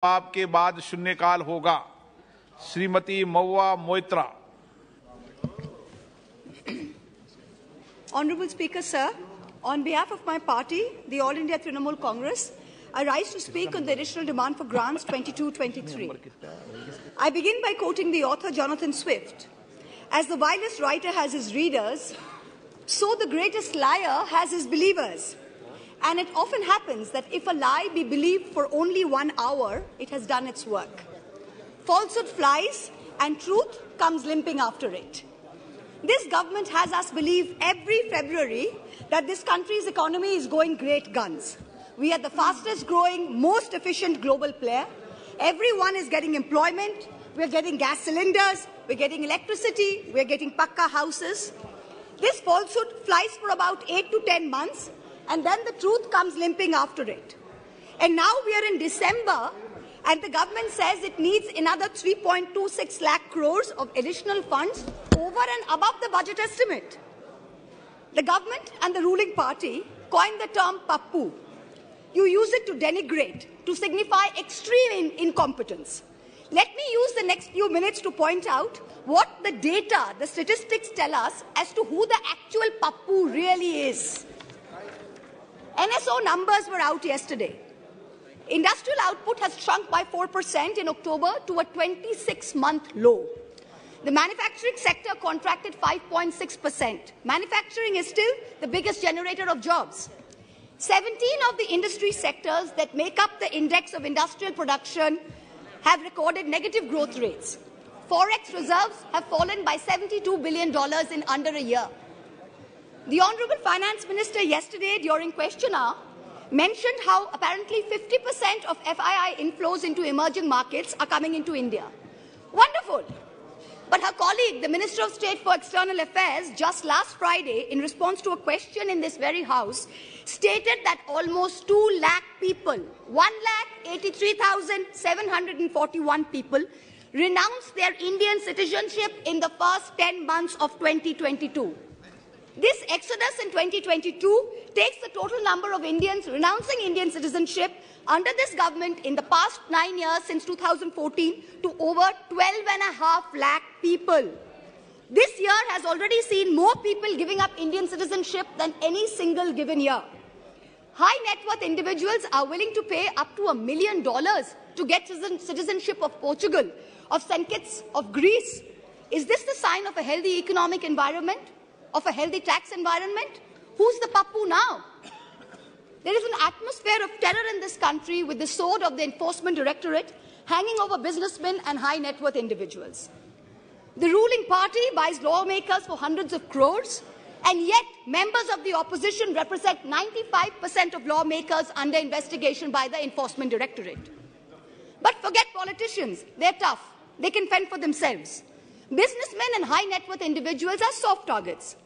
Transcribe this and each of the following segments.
आपके बाद शून्यकाल होगा। Shrimati Mahua Moitra. Honorable Speaker, sir, on behalf of my party, the All India Trinamool Congress, I rise to speak on the additional demand for grants 22-23. I begin by quoting the author Jonathan Swift. As the vilest writer has his readers, so the greatest liar has his believers. And it often happens that if a lie be believed for only 1 hour, it has done its work. Falsehood flies and truth comes limping after it. This government has us believe every February that this country's economy is going great guns. We are the fastest growing, most efficient global player. Everyone is getting employment. We're getting gas cylinders. We're getting electricity. We're getting pakka houses. This falsehood flies for about 8 to 10 months, and then the truth comes limping after it. And now we are in December, and the government says it needs another 3.26 lakh crores of additional funds over and above the budget estimate. The government and the ruling party coined the term pappu. You use it to denigrate, to signify extreme incompetence. Let me use the next few minutes to point out what the data, the statistics tell us as to who the actual pappu really is. NSO numbers were out yesterday. Industrial output has shrunk by 4% in October to a 26-month low. The manufacturing sector contracted 5.6%. Manufacturing is still the biggest generator of jobs. 17 of the industry sectors that make up the index of industrial production have recorded negative growth rates. Forex reserves have fallen by $72 billion in under a year. The Honourable Finance Minister yesterday during question hour mentioned how apparently 50% of FII inflows into emerging markets are coming into India. Wonderful. But her colleague, the Minister of State for External Affairs, just last Friday, in response to a question in this very House, stated that almost 2 lakh people, 1,83,741 people, renounced their Indian citizenship in the first 10 months of 2022. This exodus in 2022 takes the total number of Indians renouncing Indian citizenship under this government in the past 9 years since 2014 to over 12.5 lakh people. This year has already seen more people giving up Indian citizenship than any single given year. High net worth individuals are willing to pay up to $1 million to get citizenship of Portugal, of St. Kitts, of Greece. Is this the sign of a healthy economic environment? Of a healthy tax environment? Who's the pappu now? There is an atmosphere of terror in this country with the sword of the Enforcement Directorate hanging over businessmen and high net worth individuals. The ruling party buys lawmakers for hundreds of crores, and yet members of the opposition represent 95% of lawmakers under investigation by the Enforcement Directorate. But forget politicians. They're tough. They can fend for themselves. Businessmen and high net worth individuals are soft targets.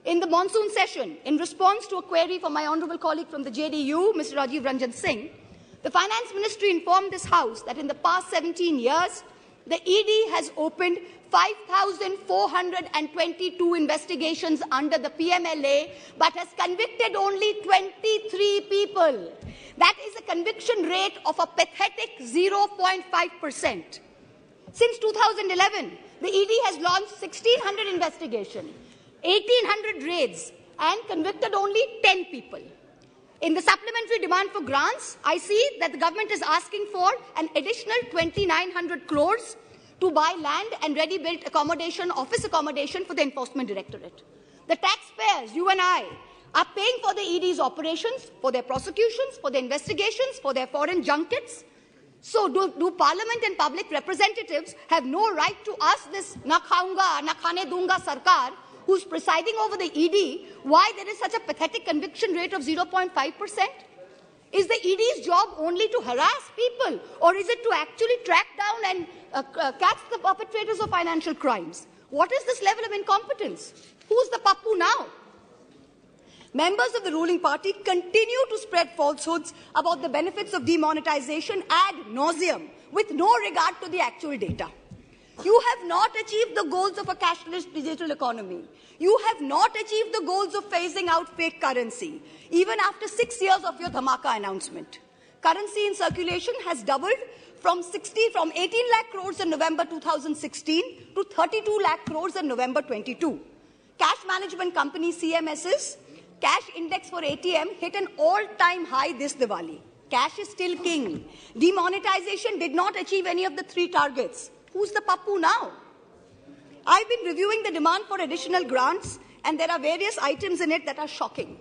In the monsoon session, in response to a query from my honourable colleague from the JDU, Mr. Rajiv Ranjan Singh, the Finance Ministry informed this House that in the past 17 years, the ED has opened 5,422 investigations under the PMLA, but has convicted only 23 people. That is a conviction rate of a pathetic 0.5%. Since 2011, the ED has launched 1,600 investigations, 1,800 raids, and convicted only 10 people. In the supplementary demand for grants, I see that the government is asking for an additional 2,900 crores to buy land and ready-built accommodation, office accommodation for the Enforcement Directorate. The taxpayers, you and I, are paying for the ED's operations, for their prosecutions, for their investigations, for their foreign junkets. So do Parliament and public representatives have no right to ask this na khaunga, na khane dunga sarkar, who's presiding over the ED, why there is such a pathetic conviction rate of 0.5%? Is the ED's job only to harass people, or is it to actually track down and catch the perpetrators of financial crimes? What is this level of incompetence? Who's the pappu now? Members of the ruling party continue to spread falsehoods about the benefits of demonetization ad nauseum, with no regard to the actual data. You have not achieved the goals of a cashless digital economy. You have not achieved the goals of phasing out fake currency, even after 6 years of your dhamaka announcement. Currency in circulation has doubled from 18 lakh crores in November 2016 to 32 lakh crores in November 22. Cash management company CMS's cash index for ATM hit an all-time high this Diwali. Cash is still king. Demonetization did not achieve any of the 3 targets. Who's the pappu now? I've been reviewing the demand for additional grants, and there are various items in it that are shocking.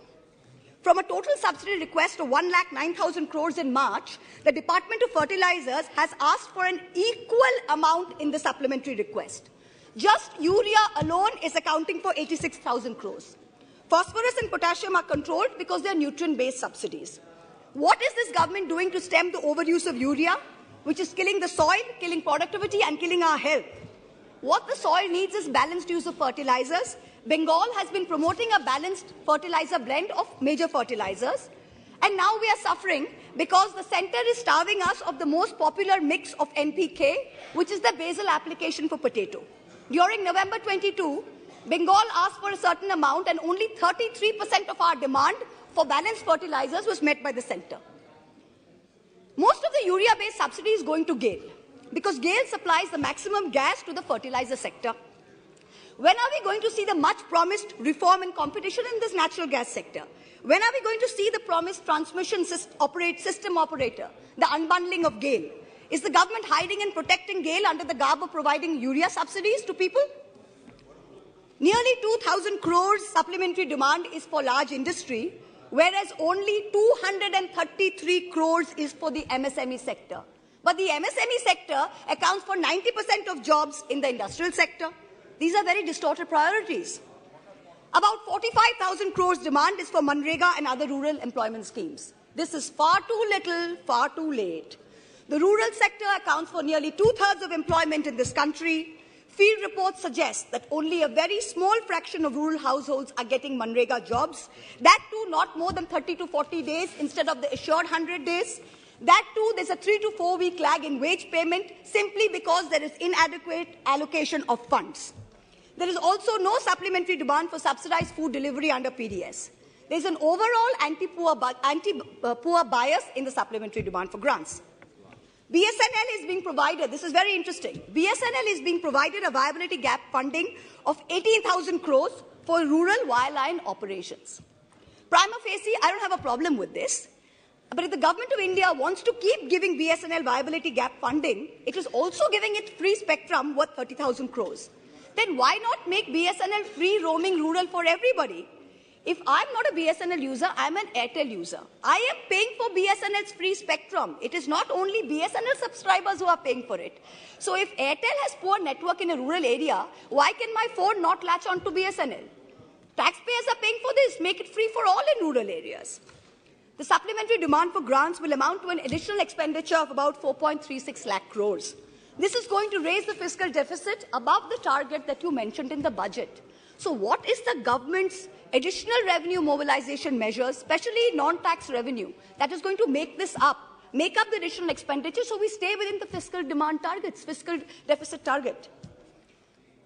From a total subsidy request of 1,09,000 crores in March, the Department of Fertilizers has asked for an equal amount in the supplementary request. Just urea alone is accounting for 86,000 crores. Phosphorus and potassium are controlled because they are nutrient-based subsidies. What is this government doing to stem the overuse of urea, which is killing the soil, killing productivity, and killing our health? What the soil needs is balanced use of fertilizers. Bengal has been promoting a balanced fertilizer blend of major fertilizers. And now we are suffering because the center is starving us of the most popular mix of NPK, which is the basal application for potato. During November 22, Bengal asked for a certain amount, and only 33% of our demand for balanced fertilizers was met by the center. Most of the urea-based subsidy is going to GAIL, because GAIL supplies the maximum gas to the fertilizer sector. When are we going to see the much-promised reform and competition in this natural gas sector? When are we going to see the promised transmission system operator, the unbundling of GAIL? Is the government hiding and protecting GAIL under the garb of providing urea subsidies to people? Nearly 2,000 crores supplementary demand is for large industry, whereas only 233 crores is for the MSME sector. But the MSME sector accounts for 90% of jobs in the industrial sector. These are very distorted priorities. About 45,000 crores demand is for Manrega and other rural employment schemes. This is far too little, far too late. The rural sector accounts for nearly 2/3 of employment in this country. Field reports suggest that only a very small fraction of rural households are getting Manrega jobs. That too, not more than 30 to 40 days instead of the assured 100 days. That too, there's a 3 to 4 week lag in wage payment simply because there is inadequate allocation of funds. There is also no supplementary demand for subsidized food delivery under PDS. There's an overall anti-poor bias in the supplementary demand for grants. BSNL is being provided, this is very interesting, BSNL is being provided a viability gap funding of 18,000 crores for rural wireline operations. Prima facie, I don't have a problem with this. But if the government of India wants to keep giving BSNL viability gap funding, it is also giving it free spectrum worth 30,000 crores. Then why not make BSNL free roaming rural for everybody? If I'm not a BSNL user, I'm an Airtel user. I am paying for BSNL's free spectrum. It is not only BSNL subscribers who are paying for it. So if Airtel has poor network in a rural area, why can my phone not latch on to BSNL? Taxpayers are paying for this. Make it free for all in rural areas. The supplementary demand for grants will amount to an additional expenditure of about 4.36 lakh crores. This is going to raise the fiscal deficit above the target that you mentioned in the budget. So what is the government's additional revenue mobilization measures, especially non-tax revenue, that is going to make up the additional expenditure so we stay within the fiscal demand targets, fiscal deficit target?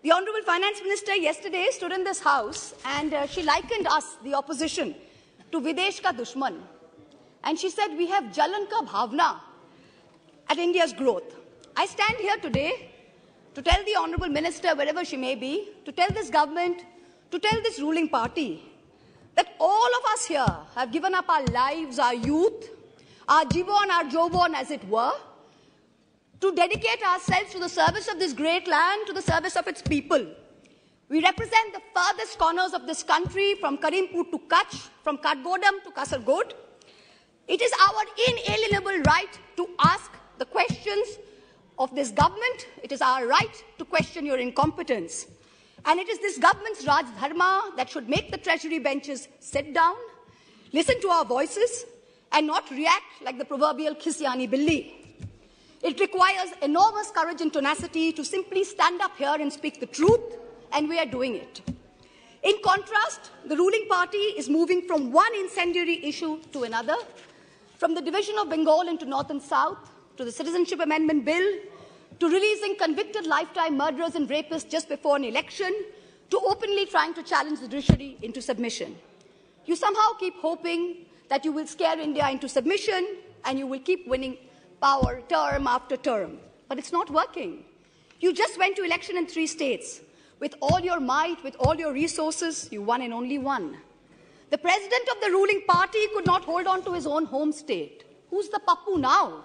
The Honorable Finance Minister yesterday stood in this House and she likened us, the opposition, to Videsh ka Dushman. And she said, we have Jalan ka Bhavna at India's growth. I stand here today to tell the Honorable Minister, wherever she may be, to tell this government, to tell this ruling party, that all of us here have given up our lives, our youth, our jivon, our jobon, as it were, to dedicate ourselves to the service of this great land, to the service of its people. We represent the farthest corners of this country, from Karimpur to Kutch, from Katgodam to Kasargod. It is our inalienable right to ask the questions of this government. It is our right to question your incompetence. And it is this government's Raj Dharma that should make the treasury benches sit down, listen to our voices, and not react like the proverbial Khisyani Billi. It requires enormous courage and tenacity to simply stand up here and speak the truth, and we are doing it. In contrast, the ruling party is moving from one incendiary issue to another, from the division of Bengal into North and South, to the Citizenship Amendment Bill, to releasing convicted lifetime murderers and rapists just before an election, to openly trying to challenge the judiciary into submission. You somehow keep hoping that you will scare India into submission and you will keep winning power term after term. But it's not working. You just went to election in 3 states. With all your might, with all your resources, you won in only 1. The president of the ruling party could not hold on to his own home state. Who's the pappu now?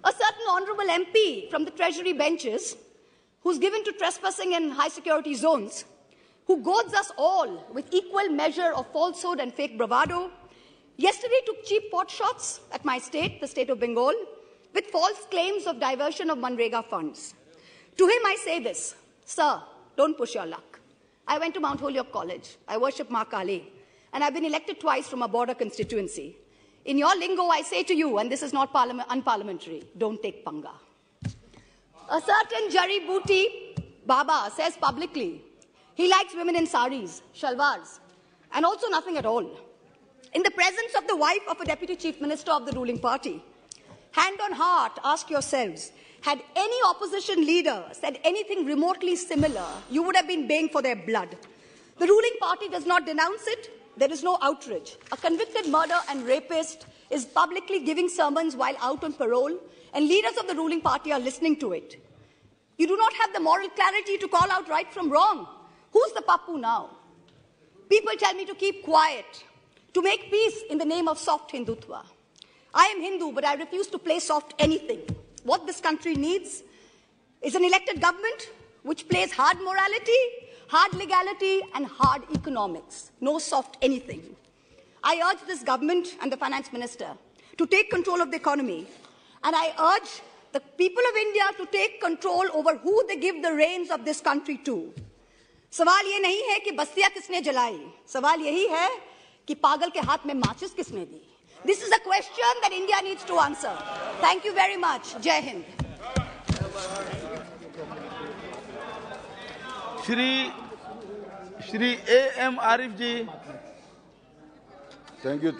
A certain honorable MP from the Treasury benches, who's given to trespassing in high-security zones, who goads us all with equal measure of falsehood and fake bravado, yesterday took cheap pot shots at my state, the state of Bengal, with false claims of diversion of Manrega funds. To him I say this, sir, don't push your luck. I went to Mount Holyoke College. I worship Ma Kali. And I've been elected twice from a border constituency. In your lingo, I say to you, and this is not unparliamentary, don't take panga. A certain Jari Booty Baba says publicly he likes women in saris, shalwars, and also nothing at all. In the presence of the wife of a deputy chief minister of the ruling party, hand on heart, ask yourselves, had any opposition leader said anything remotely similar, you would have been baying for their blood. The ruling party does not denounce it. There is no outrage. A convicted murderer and rapist is publicly giving sermons while out on parole, and leaders of the ruling party are listening to it. You do not have the moral clarity to call out right from wrong. Who's the pappu now? People tell me to keep quiet, to make peace in the name of soft Hindutva. I am Hindu, but I refuse to play soft anything. What this country needs is an elected government which plays hard morality, hard legality, and hard economics. No soft anything. I urge this government and the finance minister to take control of the economy. And I urge the people of India to take control over who they give the reins of this country to. सवाल ये नहीं है कि बस्तियां किसने जलाई. सवाल यही है कि पागल के हाथ में माचिस किसने दी. This is a question that India needs to answer. Thank you very much. Jai Hind. Shri A.M. Arif ji. Thank you.